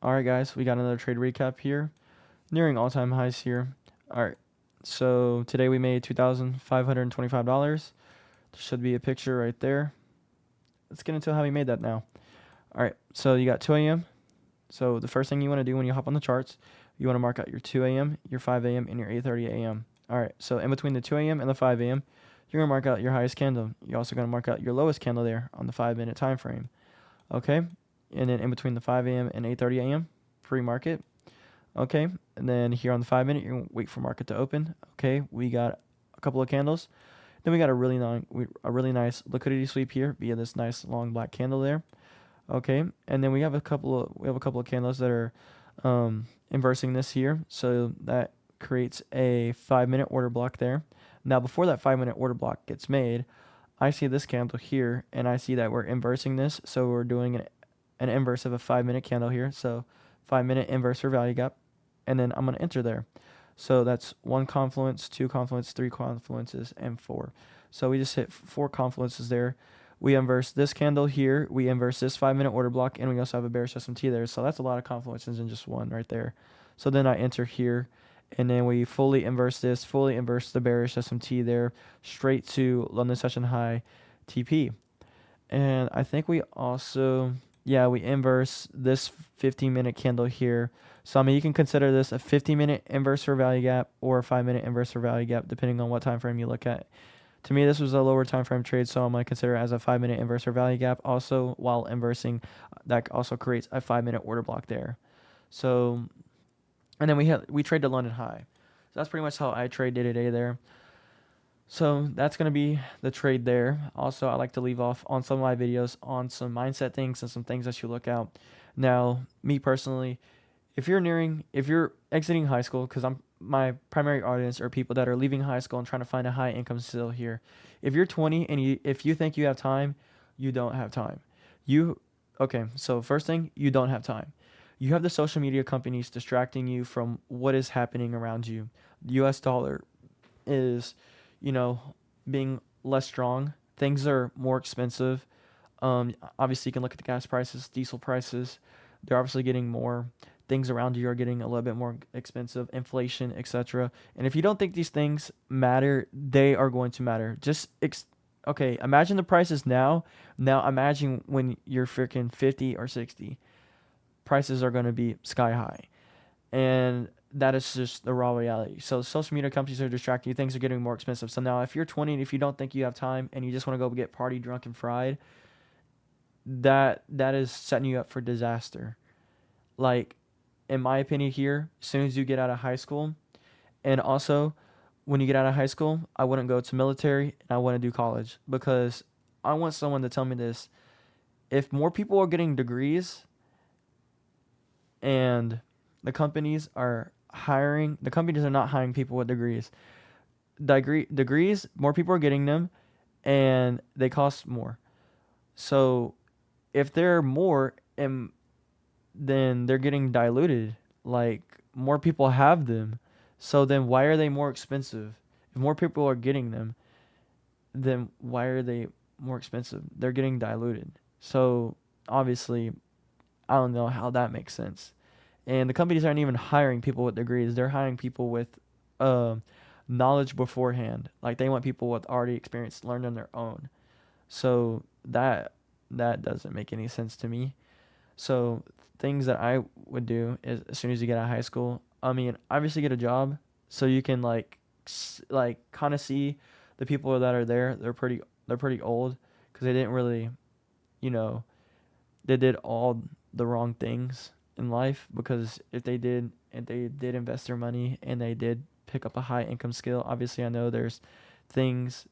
Alright guys, we got another trade recap here. Nearing all-time highs here. Alright, so today we made $2,525. There should be a picture right there. Let's get into how we made that now. Alright, so you got 2 a.m. So the first thing you want to do when you hop on the charts, you want to mark out your 2 a.m., your 5 a.m., and your 8:30 a.m. Alright, so in between the 2 a.m. and the 5 a.m., you're going to mark out your highest candle. You're also going to mark out your lowest candle there on the 5-minute time frame. Okay, and then in between the 5 a.m. and 8:30 a.m., pre-market. Okay, and then here on the 5-minute, you're gonna wait for market to open. Okay, we got a couple of candles. Then we got a really nice liquidity sweep here via this nice long black candle there. Okay, and then we have a couple of candles that are inversing this here, so that creates a 5-minute order block there. Now before that 5-minute order block gets made, I see this candle here, and I see that we're inversing this, so we're doing an inverse of a 5-minute candle here. So 5-minute inverse for value gap, and then I'm going to enter there. So that's 1 confluence, 2 confluence, 3 confluences, and 4. So we just hit 4 confluences there. We inverse this candle here. We inverse this 5-minute order block, and we also have a bearish SMT there. So that's a lot of confluences in just one right there. So then I enter here, and then we fully inverse this, fully inverse the bearish SMT there, straight to London session high TP. And I think we also, yeah, we inverse this 15-minute candle here. So I mean, you can consider this a 15-minute inverse for value gap or a 5-minute inverse for value gap, depending on what time frame you look at. To me, this was a lower time frame trade, so I'm going to consider it as a 5-minute inverse for value gap. Also, while inversing, that also creates a 5-minute order block there. So, and then we trade the London high. So that's pretty much how I trade day to day there. So that's going to be the trade there. Also, I like to leave off on some of my videos on some mindset things and some things that you look out. Now, me personally, if you're exiting high school, because my primary audience are people that are leaving high school and trying to find a high income still here. If you're 20 and if you think you have time, you don't have time. Okay, so first thing, you don't have time. You have the social media companies distracting you from what is happening around you. The US dollar is, you know, being less strong. Things are more expensive. Obviously, you can look at the gas prices, diesel prices. They're obviously getting more. Things around you are getting a little bit more expensive, inflation, etc. And if you don't think these things matter, they are going to matter. Okay, imagine the prices now. Now imagine when you're freaking 50 or 60. Prices are going to be sky high. And that is just the raw reality. So social media companies are distracting you. Things are getting more expensive. So now if you're 20 and if you don't think you have time and you just want to go get party drunk and fried, that is setting you up for disaster. Like, in my opinion here, as soon as you get out of high school, and also when you get out of high school, I wouldn't go to military and I wouldn't do college, because I want someone to tell me this. If more people are getting degrees and the companies are not hiring people with degrees. Degrees, more people are getting them and they cost more. So if there are more, and then they're getting diluted. Like, more people have them. So then why are they more expensive? If more people are getting them, then why are they more expensive? They're getting diluted. So obviously, I don't know how that makes sense. And the companies aren't even hiring people with degrees. They're hiring people with knowledge beforehand. Like, they want people with already experience, learned on their own. So that doesn't make any sense to me. So things that I would do is, as soon as you get out of high school, I mean, obviously get a job so you can like kind of see the people that are there. They're pretty old, because they didn't really, you know, they did all the wrong things in life. Because if they did invest their money and they did pick up a high income skill, obviously I know there's things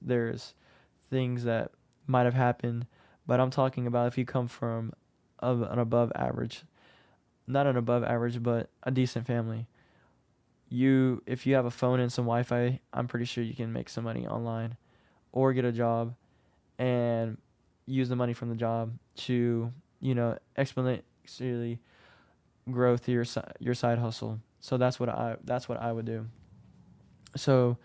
that might have happened, but I'm talking about if you come from an above average, not an above average, but a decent family. If you have a phone and some Wi-Fi, I'm pretty sure you can make some money online, or get a job and use the money from the job to, exponentially grow through your side hustle. So that's what I would do. So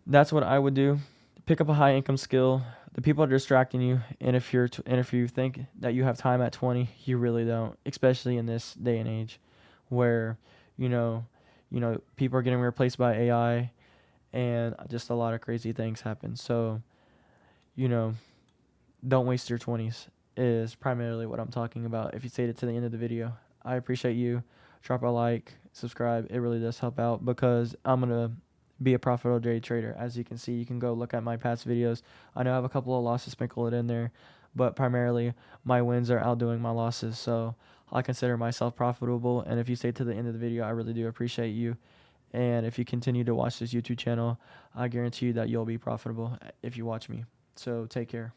that's what I would do. pick up a high income skill. The people are distracting you, and if you think that you have time at 20, you really don't, especially in this day and age where you know people are getting replaced by AI and just a lot of crazy things happen. So, you know, don't waste your 20s is primarily what I'm talking about. If you stayed it to the end of the video, I appreciate you. Drop a like, subscribe. It really does help out because I'm going to be a profitable day trader. As you can see, you can go look at my past videos. I know I have a couple of losses sprinkled in there, but primarily my wins are outdoing my losses. So I consider myself profitable. And if you stay to the end of the video, I really do appreciate you. And if you continue to watch this YouTube channel, I guarantee you that you'll be profitable if you watch me. So take care.